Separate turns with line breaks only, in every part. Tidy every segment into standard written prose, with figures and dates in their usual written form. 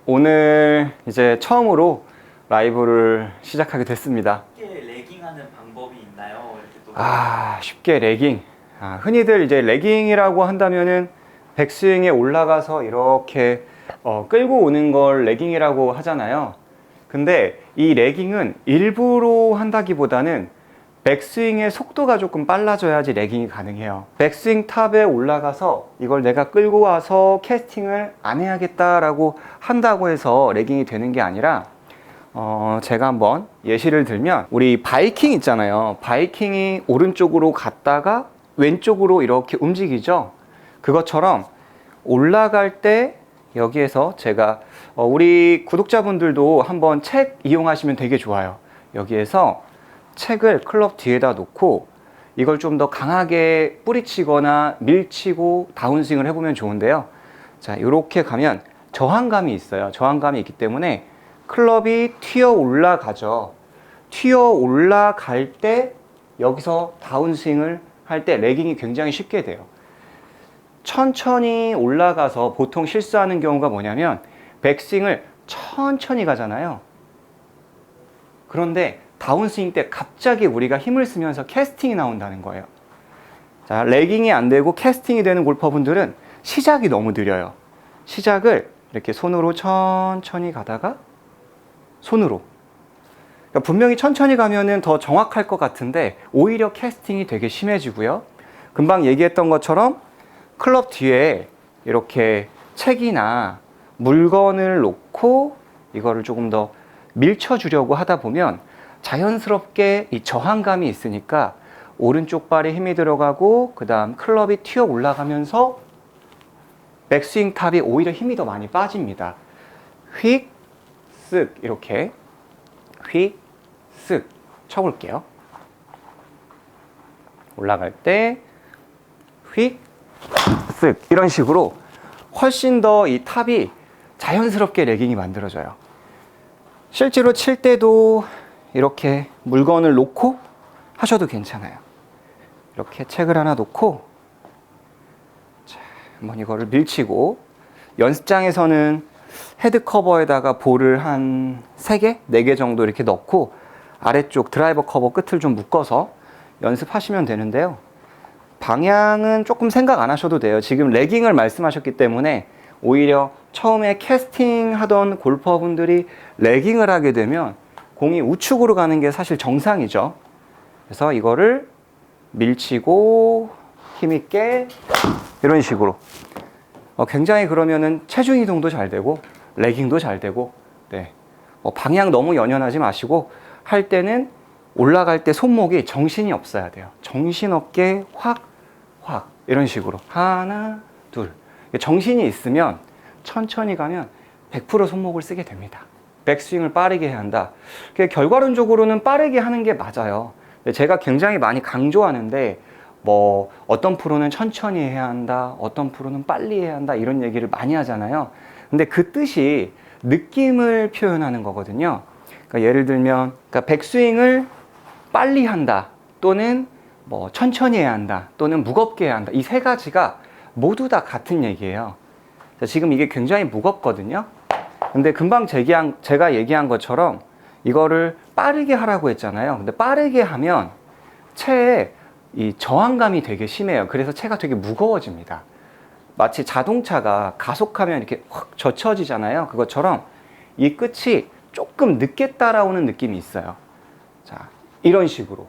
오늘 이제 처음으로 라이브를 시작하게 됐습니다.
쉽게 레깅하는 방법이 있나요? 이렇게 또
쉽게 레깅. 흔히들 이제 레깅이라고 한다면은 백스윙에 올라가서 이렇게 끌고 오는 걸 레깅이라고 하잖아요. 근데 이 레깅은 일부러 한다기보다는 백스윙의 속도가 조금 빨라져야지 레깅이 가능해요. 백스윙 탑에 올라가서 이걸 내가 끌고 와서 캐스팅을 안 해야겠다라고 한다고 해서 레깅이 되는 게 아니라 제가 한번 예시를 들면 우리 바이킹 있잖아요. 바이킹이 오른쪽으로 갔다가 왼쪽으로 이렇게 움직이죠. 그것처럼 올라갈 때 여기에서 제가 우리 구독자분들도 한번 책 이용하시면 되게 좋아요. 여기에서 책을 클럽 뒤에다 놓고 이걸 좀 더 강하게 뿌리치거나 밀치고 다운스윙을 해보면 좋은데요. 자, 이렇게 가면 저항감이 있어요. 저항감이 있기 때문에 클럽이 튀어 올라가죠. 튀어 올라갈 때 여기서 다운스윙을 할 때 레깅이 굉장히 쉽게 돼요. 천천히 올라가서 보통 실수하는 경우가 뭐냐면 백스윙을 천천히 가잖아요. 그런데 다운스윙 때 갑자기 우리가 힘을 쓰면서 캐스팅이 나온다는 거예요. 자, 레깅이 안 되고 캐스팅이 되는 골퍼분들은 시작이 너무 느려요. 시작을 이렇게 손으로 천천히 가다가 손으로. 그러니까 분명히 천천히 가면은 더 정확할 것 같은데 오히려 캐스팅이 되게 심해지고요. 금방 얘기했던 것처럼 클럽 뒤에 이렇게 책이나 물건을 놓고 이거를 조금 더 밀쳐주려고 하다 보면 자연스럽게 이 저항감이 있으니까 오른쪽 발에 힘이 들어가고 그 다음 클럽이 튀어 올라가면서 백스윙 탑이 오히려 힘이 더 많이 빠집니다. 휙, 쓱 이렇게 휙, 쓱 쳐볼게요. 올라갈 때 휙, 쓱 이런 식으로 훨씬 더 이 탑이 자연스럽게 레깅이 만들어져요. 실제로 칠 때도 이렇게 물건을 놓고 하셔도 괜찮아요. 이렇게 책을 하나 놓고 자, 한번 이거를 밀치고 연습장에서는 헤드 커버에다가 볼을 한 3개, 4개 정도 이렇게 넣고 아래쪽 드라이버 커버 끝을 좀 묶어서 연습하시면 되는데요. 방향은 조금 생각 안 하셔도 돼요. 지금 레깅을 말씀하셨기 때문에 오히려 처음에 캐스팅 하던 골퍼분들이 레깅을 하게 되면 공이 우측으로 가는 게 사실 정상이죠. 그래서 이거를 밀치고 힘있게 이런 식으로 굉장히 그러면은 체중 이동도 잘 되고 레깅도 잘 되고 방향 너무 연연하지 마시고 할 때는 올라갈 때 손목이 정신이 없어야 돼요. 정신없게 확 이런 식으로 하나 둘 정신이 있으면 천천히 가면 100% 손목을 쓰게 됩니다. 백스윙을 빠르게 해야 한다. 결과론적으로는 빠르게 하는 게 맞아요. 제가 굉장히 많이 강조하는데 어떤 프로는 천천히 해야 한다, 어떤 프로는 빨리 해야 한다 이런 얘기를 많이 하잖아요. 근데 그 뜻이 느낌을 표현하는 거거든요. 그러니까 예를 들면 백스윙을 빨리 한다 또는 천천히 해야 한다 또는 무겁게 해야 한다. 이 3가지가 모두 다 같은 얘기예요. 지금 이게 굉장히 무겁거든요. 근데 금방 제가 얘기한 것처럼 이거를 빠르게 하라고 했잖아요. 근데 빠르게 하면 채에 이 저항감이 되게 심해요. 그래서 채가 되게 무거워집니다. 마치 자동차가 가속하면 이렇게 확 젖혀지잖아요. 그것처럼 이 끝이 조금 늦게 따라오는 느낌이 있어요. 자, 이런 식으로.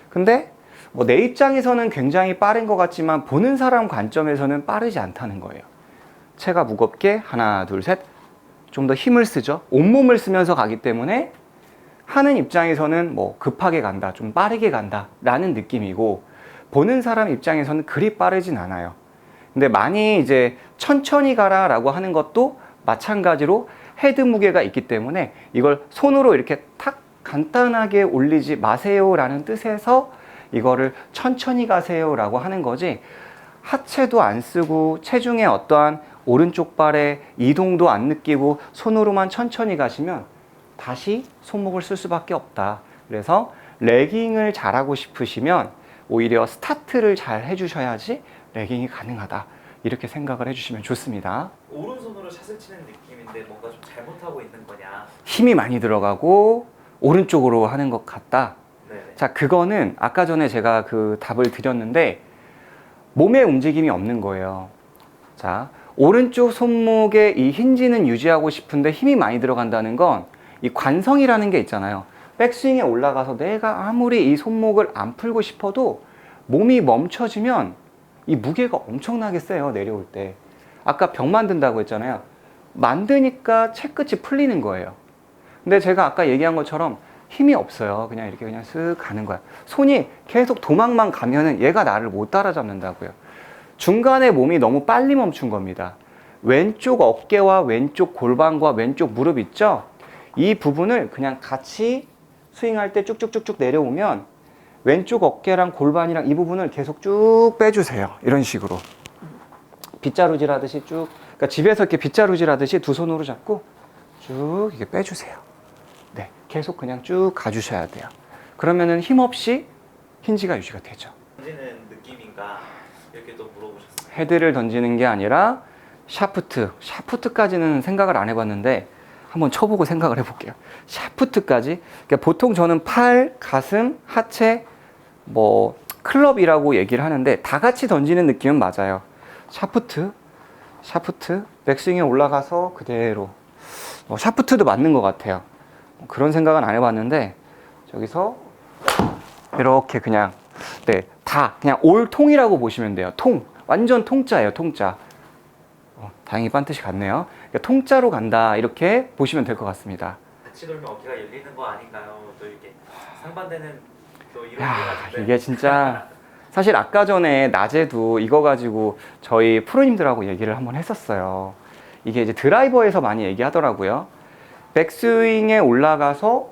근데 내 입장에서는 굉장히 빠른 것 같지만 보는 사람 관점에서는 빠르지 않다는 거예요. 채가 무겁게 하나, 둘, 셋 좀 더 힘을 쓰죠. 온몸을 쓰면서 가기 때문에 하는 입장에서는 급하게 간다, 좀 빠르게 간다 라는 느낌이고 보는 사람 입장에서는 그리 빠르진 않아요. 근데 많이 이제 천천히 가라 라고 하는 것도 마찬가지로 헤드 무게가 있기 때문에 이걸 손으로 이렇게 탁 간단하게 올리지 마세요 라는 뜻에서 이거를 천천히 가세요 라고 하는 거지 하체도 안 쓰고 체중의 어떠한 오른쪽 발의 이동도 안 느끼고 손으로만 천천히 가시면 다시 손목을 쓸 수밖에 없다. 그래서 레깅을 잘하고 싶으시면 오히려 스타트를 잘 해주셔야지 레깅이 가능하다. 이렇게 생각을 해주시면 좋습니다.
오른손으로 샷을 치는 느낌인데 뭔가 좀 잘못하고 있는 거냐?
힘이 많이 들어가고 오른쪽으로 하는 것 같다.
네네.
자, 그거는 아까 전에 제가 그 답을 드렸는데 몸의 움직임이 없는 거예요. 자, 오른쪽 손목의 이 힌지는 유지하고 싶은데 힘이 많이 들어간다는 건 이 관성이라는 게 있잖아요. 백스윙에 올라가서 내가 아무리 이 손목을 안 풀고 싶어도 몸이 멈춰지면 이 무게가 엄청나게 세요, 내려올 때. 아까 벽 만든다고 했잖아요. 만드니까 채끝이 풀리는 거예요. 근데 제가 아까 얘기한 것처럼 힘이 없어요. 그냥 이렇게 그냥 쓱 가는 거야. 손이 계속 도망만 가면은 얘가 나를 못 따라잡는다고요. 중간에 몸이 너무 빨리 멈춘 겁니다. 왼쪽 어깨와 왼쪽 골반과 왼쪽 무릎 있죠? 이 부분을 그냥 같이 스윙할 때 쭉쭉쭉쭉 내려오면 왼쪽 어깨랑 골반이랑 이 부분을 계속 쭉 빼주세요. 이런 식으로. 빗자루질 하듯이 쭉, 그러니까 집에서 이렇게 빗자루질 하듯이 두 손으로 잡고 쭉 이렇게 빼주세요. 네, 계속 그냥 쭉 가주셔야 돼요. 그러면은 힘없이 힌지가 유지가 되죠.
던지는 느낌인가 이렇게 또 물어보셨어요.
헤드를 던지는 게 아니라 샤프트까지는 생각을 안 해봤는데 한번 쳐보고 생각을 해볼게요. 샤프트까지. 그러니까 보통 저는 팔, 가슴, 하체, 뭐 클럽이라고 얘기를 하는데 다 같이 던지는 느낌은 맞아요. 샤프트, 백스윙에 올라가서 그대로. 샤프트도 맞는 것 같아요. 그런 생각은 안 해봤는데 저기서 이렇게 그냥 네, 다 그냥 올 통이라고 보시면 돼요. 통, 완전 통짜예요. 통짜. 다행히 빤뜻이 같네요. 그러니까 통짜로 간다 이렇게 보시면 될 것 같습니다.
같이 돌면 어깨가 열리는 거 아닌가요? 또 이렇게 상반되는 또 이런
야,
게 같은데.
이게 진짜 사실 아까 전에 낮에도 이거 가지고 저희 프로님들하고 얘기를 한번 했었어요. 이게 이제 드라이버에서 많이 얘기하더라고요. 백스윙에 올라가서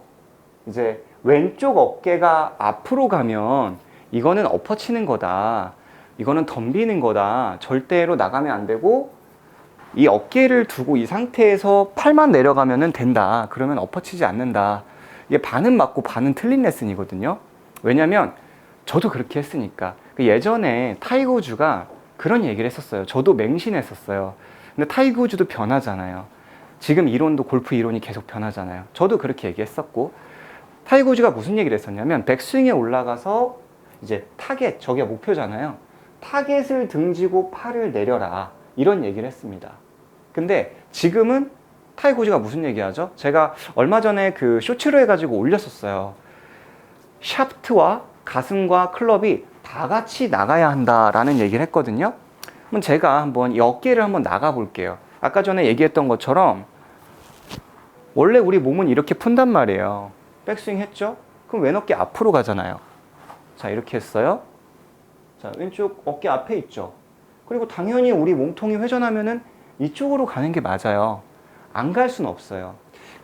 이제 왼쪽 어깨가 앞으로 가면 이거는 엎어치는 거다. 이거는 덤비는 거다. 절대로 나가면 안 되고 이 어깨를 두고 이 상태에서 팔만 내려가면 된다. 그러면 엎어치지 않는다. 이게 반은 맞고 반은 틀린 레슨이거든요. 왜냐면 저도 그렇게 했으니까. 예전에 타이거 우즈가 그런 얘기를 했었어요. 저도 맹신했었어요. 근데 타이거 우즈도 변하잖아요. 지금 이론도 골프 이론이 계속 변하잖아요. 저도 그렇게 얘기했었고 타이거 우즈가 무슨 얘기를 했었냐면 백스윙에 올라가서 이제 타겟, 저게 목표잖아요. 타겟을 등지고 팔을 내려라. 이런 얘기를 했습니다. 근데 지금은 타이거 우즈가 무슨 얘기하죠? 제가 얼마 전에 그 쇼츠로 해가지고 올렸었어요. 샤프트와 가슴과 클럽이 다 같이 나가야 한다라는 얘기를 했거든요. 그럼 제가 한번 이 어깨를 한번 나가 볼게요. 아까 전에 얘기했던 것처럼 원래 우리 몸은 이렇게 푼단 말이에요. 백스윙 했죠? 그럼 왼 어깨 앞으로 가잖아요. 자, 이렇게 했어요. 자, 왼쪽 어깨 앞에 있죠. 그리고 당연히 우리 몸통이 회전하면은 이쪽으로 가는 게 맞아요. 안 갈 수는 없어요.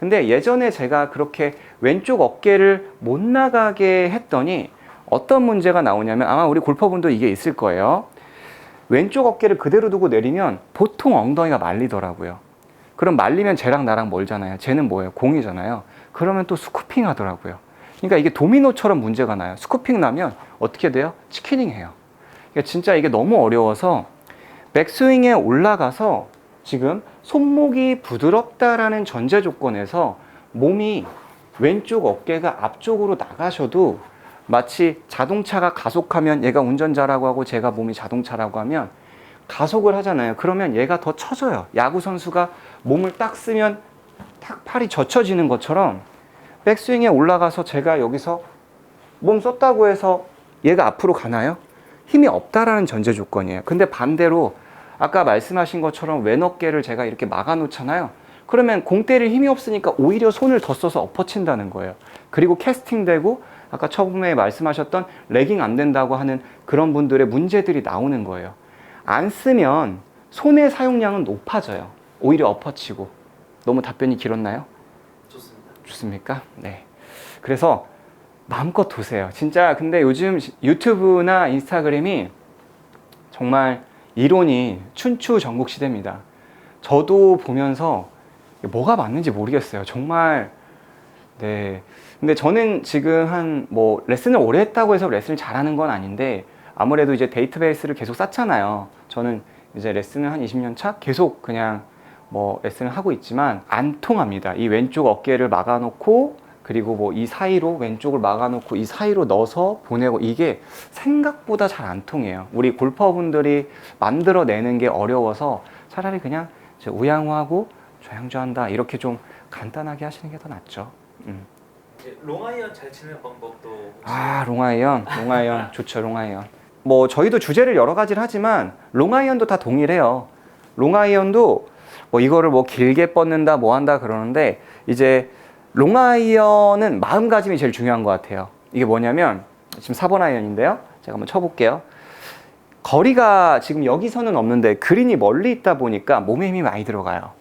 근데 예전에 제가 그렇게 왼쪽 어깨를 못 나가게 했더니 어떤 문제가 나오냐면 아마 우리 골퍼분도 이게 있을 거예요. 왼쪽 어깨를 그대로 두고 내리면 보통 엉덩이가 말리더라고요. 그럼 말리면 쟤랑 나랑 멀잖아요. 쟤는 뭐예요? 공이잖아요. 그러면 또 스쿠핑 하더라고요. 그러니까 이게 도미노처럼 문제가 나요. 스쿠핑 나면 어떻게 돼요? 치키닝 해요. 그러니까 진짜 이게 너무 어려워서 백스윙에 올라가서 지금 손목이 부드럽다라는 전제 조건에서 몸이 왼쪽 어깨가 앞쪽으로 나가셔도 마치 자동차가 가속하면 얘가 운전자라고 하고 제가 몸이 자동차라고 하면 가속을 하잖아요. 그러면 얘가 더 처져요. 야구 선수가 몸을 딱 쓰면 딱 팔이 젖혀지는 것처럼 백스윙에 올라가서 제가 여기서 몸 썼다고 해서 얘가 앞으로 가나요? 힘이 없다라는 전제 조건이에요. 근데 반대로 아까 말씀하신 것처럼 왼 어깨를 제가 이렇게 막아 놓잖아요. 그러면 공 때릴 힘이 없으니까 오히려 손을 더 써서 엎어친다는 거예요. 그리고 캐스팅되고 아까 처음에 말씀하셨던 레깅 안 된다고 하는 그런 분들의 문제들이 나오는 거예요. 안 쓰면 손의 사용량은 높아져요. 오히려 엎어치고. 너무 답변이 길었나요?
좋습니다.
좋습니까? 네. 그래서 마음껏 도세요. 진짜 근데 요즘 유튜브나 인스타그램이 정말 이론이 춘추전국 시대입니다. 저도 보면서 뭐가 맞는지 모르겠어요. 정말. 네. 근데 저는 지금 뭐 레슨을 오래 했다고 해서 레슨을 잘하는 건 아닌데 아무래도 이제 데이터베이스를 계속 쌓잖아요. 저는 이제 레슨을 한 20년 차 계속 그냥 뭐 레슨을 하고 있지만 안 통합니다. 이 왼쪽 어깨를 막아놓고 그리고 뭐 이 사이로 왼쪽을 막아놓고 이 사이로 넣어서 보내고 이게 생각보다 잘 안 통해요. 우리 골퍼분들이 만들어내는 게 어려워서 차라리 그냥 우양우하고 좌양좌한다 이렇게 좀 간단하게 하시는 게 더 낫죠.
이제 롱아이언 잘 치는 방법도 혹시
아, 롱아이언 좋죠. 롱아이언 뭐 저희도 주제를 여러 가지를 하지만 롱아이언도 다 동일해요. 롱아이언도 뭐 이거를 뭐 길게 뻗는다 뭐 한다 그러는데 이제 롱아이언은 마음가짐이 제일 중요한 것 같아요. 이게 뭐냐면 지금 4번 아이언인데요. 제가 한번 쳐볼게요. 거리가 지금 여기서는 없는데 그린이 멀리 있다 보니까 몸에 힘이 많이 들어가요.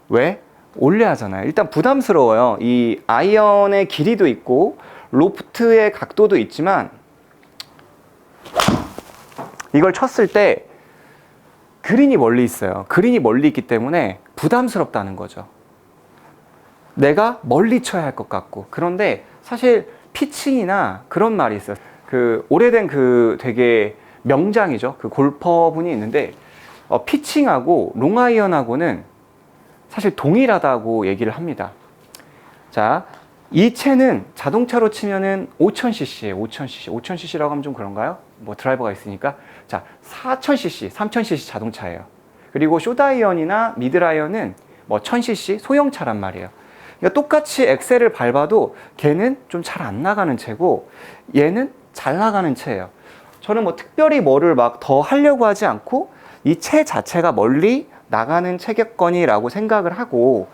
왜? 올려 하잖아요. 일단 부담스러워요. 이 아이언의 길이도 있고 로프트의 각도도 있지만 이걸 쳤을 때 그린이 멀리 있어요. 그린이 멀리 있기 때문에 부담스럽다는 거죠. 내가 멀리 쳐야 할 것 같고. 그런데 사실 피칭이나 그런 말이 있어요. 그 오래된 그 되게 명장이죠. 그 골퍼분이 있는데 피칭하고 롱아이언하고는 사실 동일하다고 얘기를 합니다. 자, 이 채는 자동차로 치면은 5000cc예요. 5000cc라고 하면 좀 그런가요? 뭐 드라이버가 있으니까. 자, 4000cc, 3000cc 자동차예요. 그리고 숏아이언이나 미드아이언은 뭐 1000cc 소형차란 말이에요. 그러니까 똑같이 엑셀을 밟아도 걔는 좀 잘 안 나가는 채고 얘는 잘 나가는 채예요. 저는 뭐 특별히 뭐를 막 더 하려고 하지 않고 이 채 자체가 멀리 나가는 체격권이라고 생각을 하고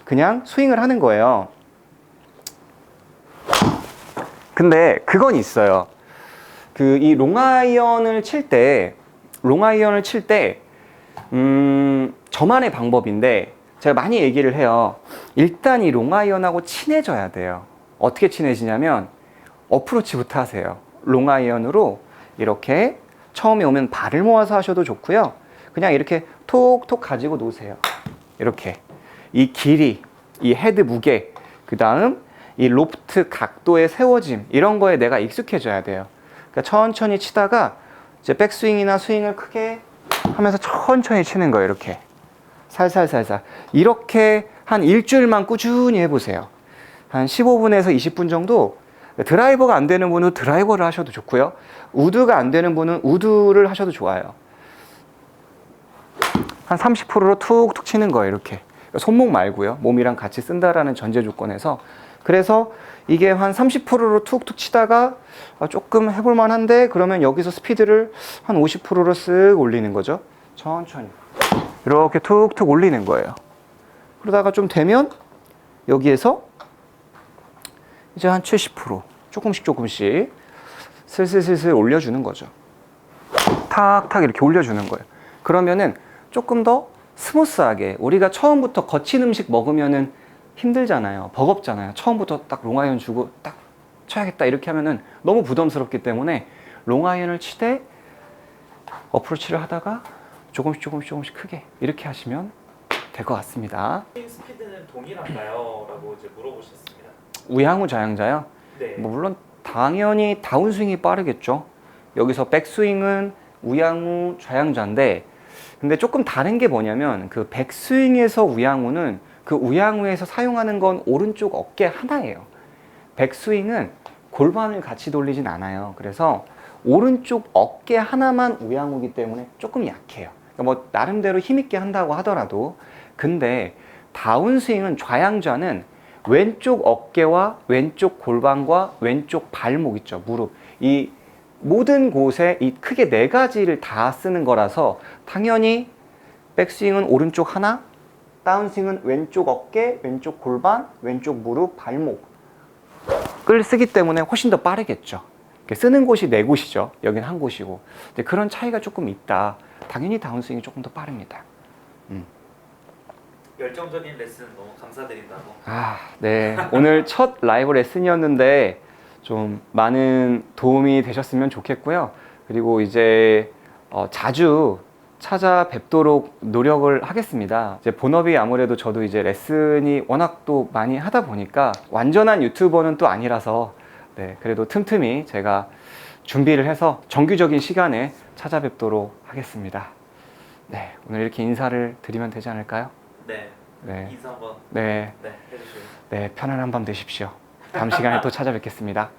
그냥 스윙을 하는 거예요. 근데 그건 있어요. 그 이 롱아이언을 칠 때 저만의 방법인데 제가 많이 얘기를 해요. 일단 이 롱아이언하고 친해져야 돼요. 어떻게 친해지냐면 어프로치부터 하세요. 롱아이언으로 이렇게 처음에 오면 발을 모아서 하셔도 좋고요. 그냥 이렇게 톡톡 가지고 놓으세요. 이렇게 이 길이, 이 헤드 무게, 그 다음 이 로프트 각도의 세워짐 이런 거에 내가 익숙해져야 돼요. 그러니까 천천히 치다가 이제 백스윙이나 스윙을 크게 하면서 천천히 치는 거예요. 이렇게 살살살살 이렇게 한 일주일만 꾸준히 해보세요. 한 15분에서 20분 정도. 드라이버가 안 되는 분은 드라이버를 하셔도 좋고요. 우드가 안 되는 분은 우드를 하셔도 좋아요. 한 30%로 툭툭 치는 거예요. 이렇게 손목 말고요. 몸이랑 같이 쓴다라는 전제 조건에서. 그래서 이게 한 30%로 툭툭 치다가 조금 해볼 만한데 그러면 여기서 스피드를 한 50%로 쓱 올리는 거죠. 천천히 이렇게 툭툭 올리는 거예요. 그러다가 좀 되면 여기에서 이제 한 70% 조금씩 슬슬 올려주는 거죠. 탁탁 이렇게 올려주는 거예요. 그러면은 조금 더 스무스하게, 우리가 처음부터 거친 음식 먹으면은 힘들잖아요. 버겁잖아요. 처음부터 딱 롱아이언 주고 딱 쳐야겠다 이렇게 하면은 너무 부담스럽기 때문에 롱아이언을 치되 어프로치를 하다가 조금씩 크게 이렇게 하시면 될 것 같습니다.
스윙 스피드는 동일한가요? 라고 이제 물어보셨습니다.
우양우 좌양자요?
네.
뭐 물론 당연히 다운스윙이 빠르겠죠. 여기서 백스윙은 우양우 좌양자인데 근데 조금 다른 게 뭐냐면 그 백스윙에서 우양우는 그 우양우에서 사용하는 건 오른쪽 어깨 하나예요. 백스윙은 골반을 같이 돌리진 않아요. 그래서 오른쪽 어깨 하나만 우양우기 때문에 조금 약해요. 그러니까 뭐 나름대로 힘있게 한다고 하더라도 근데 다운스윙은 좌양좌는 왼쪽 어깨와 왼쪽 골반과 왼쪽 발목 있죠. 무릎. 이 모든 곳에 이 크게 네 가지를 다 쓰는 거라서 당연히 백스윙은 오른쪽 하나, 다운스윙은 왼쪽 어깨, 왼쪽 골반, 왼쪽 무릎, 발목을 쓰기 때문에 훨씬 더 빠르겠죠. 쓰는 곳이 네 곳이죠. 여긴 한 곳이고. 근데 그런 차이가 조금 있다. 당연히 다운스윙이 조금 더 빠릅니다.
열정적인 레슨 너무 감사드린다고.
네. 오늘 첫 라이브 레슨이었는데 좀 많은 도움이 되셨으면 좋겠고요. 그리고 이제 자주 찾아뵙도록 노력을 하겠습니다. 이제 본업이 아무래도 저도 이제 레슨이 워낙 또 많이 하다 보니까 완전한 유튜버는 또 아니라서 네, 그래도 틈틈이 제가 준비를 해서 정규적인 시간에 찾아뵙도록 하겠습니다. 네, 오늘 이렇게 인사를 드리면 되지 않을까요?
네.
네,
인사 한번
네,
네 해주시면.
네, 편안한 밤 되십시오. 다음 시간에 또 찾아뵙겠습니다.